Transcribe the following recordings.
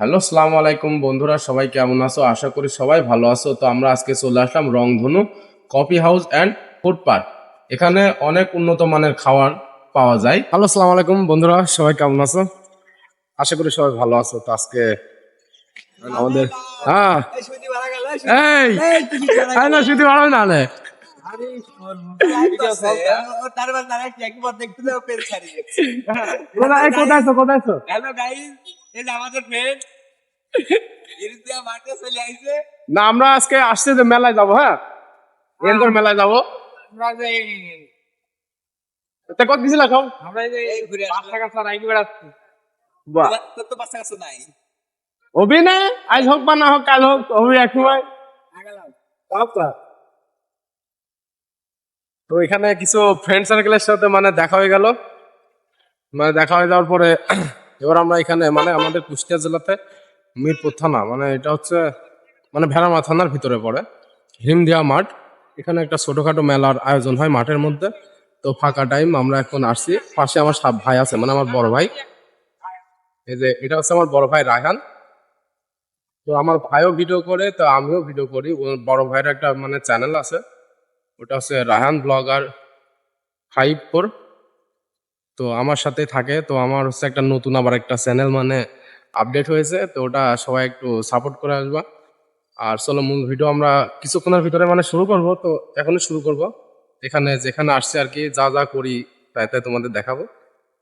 Hello, আসসালামু আলাইকুম বন্ধুরা, সবাই কেমন আছো? আশা করি সবাই ভালো আছো। তো আমরা আজকে চলে আসলাম রংধনু coffee house and food park. এখানে অনেক উন্নত মানের খাবার পাওয়া যায়। হ্যালো, আসসালামু আলাইকুম বন্ধুরা, সবাই কেমন আছো? আশা করি সবাই ভালো আছো। তো আজকে আমাদের হ্যাঁ এই এই না শুধু ভালো না নে কোথায় কোথায় আছো কোথায় আছো? না আমরা আজকে আসছে যে মেলায় যাবো। হ্যাঁ, এনকর মেলায় যাবো। তা কত দিছিলা খাও? বাহ, হবি না, আজ হোক বা না হোক, কাল হোক, হবি এক সময়। তো এখানে কিছু ফ্রেন্ড সার্কেলের সাথে মানে দেখা হয়ে গেল। মানে দেখা হয়ে যাওয়ার পরে এবার আমরা এখানে মানে আমাদের কুষ্টিয়া জেলাতে মিরপুর থানা, মানে এটা হচ্ছে মানে ভেড়ামারা থানার ভিতরে পড়ে হিমদিয়া মাঠ। এখানে একটা ছোটখাটো মেলার আয়োজন হয় মাঠের মধ্যে। তো ফাঁকা টাইম আমরা এখন আসছি। পাশে আমার সব ভাই আছে, মানে আমার বড় ভাই। এই যে এটা হচ্ছে আমার বড় ভাই রায়হান। তো আমার ভাইও ভিডিও করে, তো আমিও ভিডিও করি। ওর বড় ভাইয়ের একটা মানে চ্যানেল আছে, ওটা হচ্ছে রায়হান ব্লগার 54। তো আমার সাথে থাকে। তো আমার হচ্ছে একটা নতুন আবার একটা চ্যানেল মানে আপডেট হয়েছে, তো ওটা সবাই একটু সাপোর্ট করে আসবা। আর চলো মূল ভিডিও আমরা কিছুক্ষণের ভিতরে মানে শুরু করব। তো এখনই শুরু করব। এখানে যেখানে আসছে আর কি যা যা করি তাই তাই তোমাদের দেখাবো।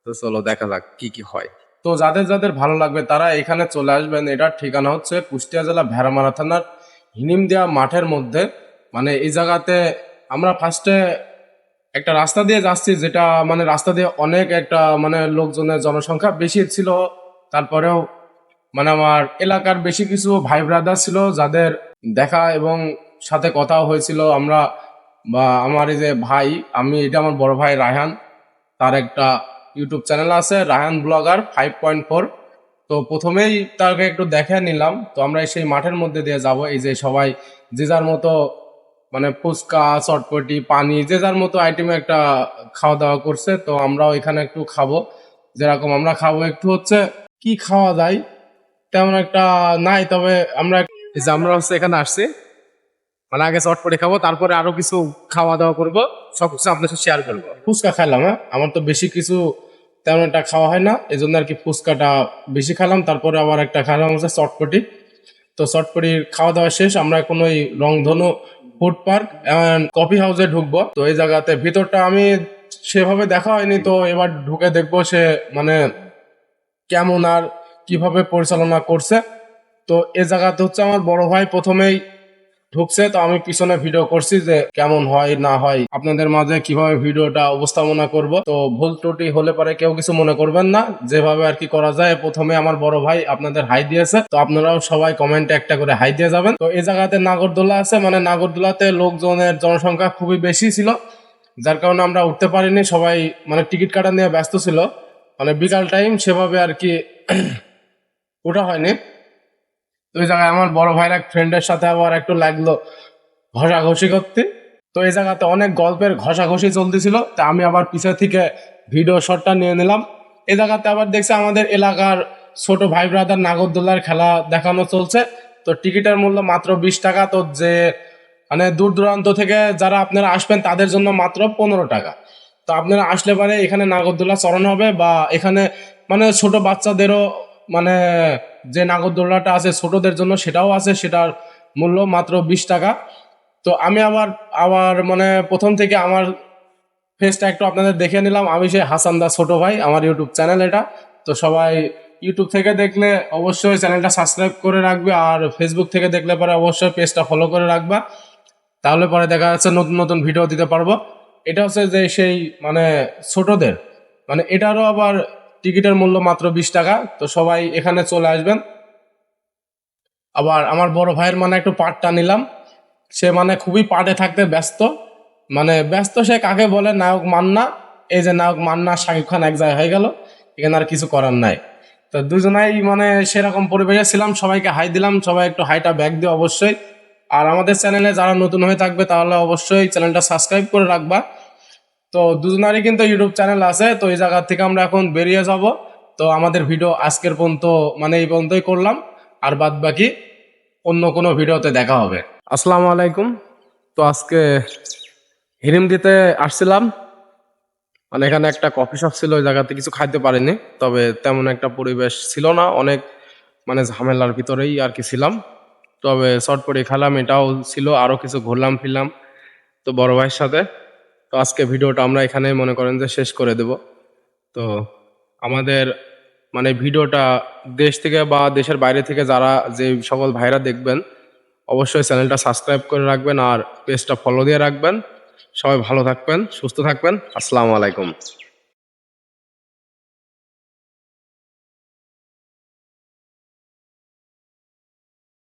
তো চলো দেখা যাক কি কি হয়। তো যাদের যাদের ভালো লাগবে তারা এখানে চলে আসবেন। এটার ঠিকানা হচ্ছে কুষ্টিয়া জেলা ভেড়ামারা থানার হিনিমদিয়া মাঠের মধ্যে। মানে এই জায়গাতে আমরা ফার্স্টে একটা রাস্তা দিয়ে যাচ্ছি, যেটা মানে রাস্তা দিয়ে অনেক একটা মানে লোকজনের জনসংখ্যা বেশি ছিল। তারপরেও মানে আমার এলাকার বেশি কিছু ভাই ব্রাদার ছিল যাদের দেখা এবং সাথে কথাও হয়েছিল। আমরা বা আমার এই যে ভাই, আমি এটা আমার বড় ভাই রায়হান, তার একটা ইউটিউব চ্যানেল আছে রায়হান ব্লগার 5.4। তো প্রথমেই তাকে একটু দেখে নিলাম। তো আমরা সেই মাঠের মধ্যে দিয়ে যাব। এই যে সবাই যে যার মতো মানে ফুচকা চটপটি পানি যে যার মতো আইটেমে একটা খাওয়া দাওয়া করছে। তো আমরাও এখানে একটু খাবো। যেরকম আমরা খাবো একটু হচ্ছে কি খাওয়া যায় তেমন একটা নাই, তবে আমরা এই যে আমরা হচ্ছে এখানে আসছি মানে আগে চটপটি খাবো, তারপরে আরো কিছু খাওয়া দাওয়া করবো, সব কিছু আপনার সাথে শেয়ার করবো। ফুচকা খাইলাম, হ্যাঁ আমার তো বেশি কিছু তেমন একটা খাওয়া হয় না, এই জন্য আর কি ফুচকাটা বেশি খেলাম। তারপরে আবার একটা খেলাম হচ্ছে চটপটি। তো চটপটির খাওয়া দাওয়া শেষ, আমরা এখন ওই রংধনু ফুড পার্ক এন্ড কফি হাউসে ঢুকবো। তো এই জায়গাতে ভিতরটা আমি সেভাবে দেখা হয়নি, তো এবার ঢুকে দেখবো সে মানে কেমন আর কিভাবে পরিচালনা করছে। তো এ জায়গাতে হচ্ছে আমার বড় ভাই প্রথমেই ঢুকছে, তো আমি পিছনে ভিডিও করছি যে কেমন হয় না হয় আপনাদের মাঝে কিভাবে ভিডিওটা উপস্থাপনা করব। তো ভুল ত্রুটি হলে পরে কেউ কিছু মনে করবেন না, যেভাবে আর কি করা যায়। প্রথমে আমার বড় ভাই আপনাদের হাই দিয়েছে, তো আপনারাও সবাই কমেন্টে একটা করে হাই দিয়ে যাবেন। তো এই জায়গাতে নাগরদোলা আছে, মানে নাগরদোলাতে লোকজনের জনসংখ্যা খুবই বেশি ছিল, যার কারণে আমরা উঠতে পারিনি। সবাই মানে টিকিট কাটা নিয়ে ব্যস্ত ছিল, মানে বিকাল টাইম সেভাবে আর কি ওঠা হয়নি। তো ওই জায়গায় আমার বড় ভাইয়ের এক ফ্রেন্ডের সাথে আবার একটু লাগলো ঘষাঘষি করতে। তো এই জায়গাতে অনেক গল্পের ঘষাঘষি চলতেছিল, তা আমি আবার পিছন থেকে ভিডিও শটটা নিয়ে নিলাম। এই জায়গাতে আবার দেখছি আমাদের এলাকার ছোট ভাই ব্রাদার নাগরদোলার খেলা দেখানো চলছে। তো টিকিটের মূল্য মাত্র 20 টাকা। তো যে মানে দূর দূরান্ত থেকে যারা আপনারা আসবেন তাদের জন্য মাত্র 15 টাকা। তো আপনারা আসলে পারে এখানে নাগরদোলা চড়ানো হবে, বা এখানে মানে ছোট বাচ্চাদেরও মানে যে নাগরদোলাটা আছে ছোটদের জন্য সেটাও আছে, সেটার মূল্য মাত্র 20 টাকা। তো আমি আবার আবার মানে প্রথম থেকে আমার ফেসটা একটু আপনাদের দেখে নিলাম। আমি সেই হাসান দা ছোট ভাই, আমার ইউটিউব চ্যানেল এটা। তো সবাই ইউটিউব থেকে দেখলে অবশ্যই চ্যানেলটা সাবস্ক্রাইব করে রাখবে, আর ফেসবুক থেকে দেখলে পরে অবশ্যই পেজটা ফলো করে রাখবা, তাহলে পরে দেখা যাচ্ছে নতুন নতুন ভিডিও দিতে পারবো। এটা হচ্ছে যে সেই মানে ছোটদের মানে এটারও আবার টিকিটের মূল্য মাত্র 20 টাকা। তো সবাই এখানে চলে আসবেন। আবার আমার বড় ভাইয়ের মানে একটু পার্টটা নিলাম। সে মানে খুবই পার্টে থাকতে ব্যস্ত, মানে ব্যস্ত সে কাকে বলে, নায়ক মান্না। এই যে নায়ক মান্না শাকিব খান এক জায়গায় হয়ে গেল, এখানে আর কিছু করার নাই। তো দুজনাই মানে সেরকম পরিবেশে ছিলাম, সবাইকে হাই দিলাম, সবাই একটু হাইটা ব্যাক দিও অবশ্যই। আর আমাদের চ্যানেলে যারা নতুন হয়ে থাকবে তাহলে অবশ্যই চ্যানেলটা সাবস্ক্রাইব করে রাখবা। তো দুজনারই কিন্তু ইউটিউব চ্যানেল আছে। তো এই জায়গা থেকে আমরা এখন বেরিয়ে যাব। তো আমাদের ভিডিও আজকের পর্যন্ত মানে এই পর্যন্তই করলাম। আর বাদ বাকি অন্য কোনো ভিডিওতে দেখা হবে। আসসালামু আলাইকুম। তো আজকে হিরিম দিতে আসছিলাম, মানে এখানে একটা কফি শপ ছিল, ওই জায়গাতে কিছু খাইতে পারিনি, তবে তেমন একটা পরিবেশ ছিল না, অনেক মানে ঝামেলার ভিতরেই আর কি ছিলাম। তবে চটপটি খেলাম, এটাও ছিল, আরও কিছু ঘুরলাম ফিরলাম তো বড় ভাইয়ের সাথে। তো আজকে ভিডিওটা আমরা এখানে মনে করেন যে শেষ করে দেব। তো আমাদের মানে ভিডিওটা দেশ থেকে বা দেশের বাইরে থেকে যারা যে সকল ভাইরা দেখবেন, অবশ্যই চ্যানেলটা সাবস্ক্রাইব করে রাখবেন আর পেজটা ফলো দিয়ে রাখবেন। সবাই ভালো থাকবেন, সুস্থ থাকবেন। আসসালামু আলাইকুম।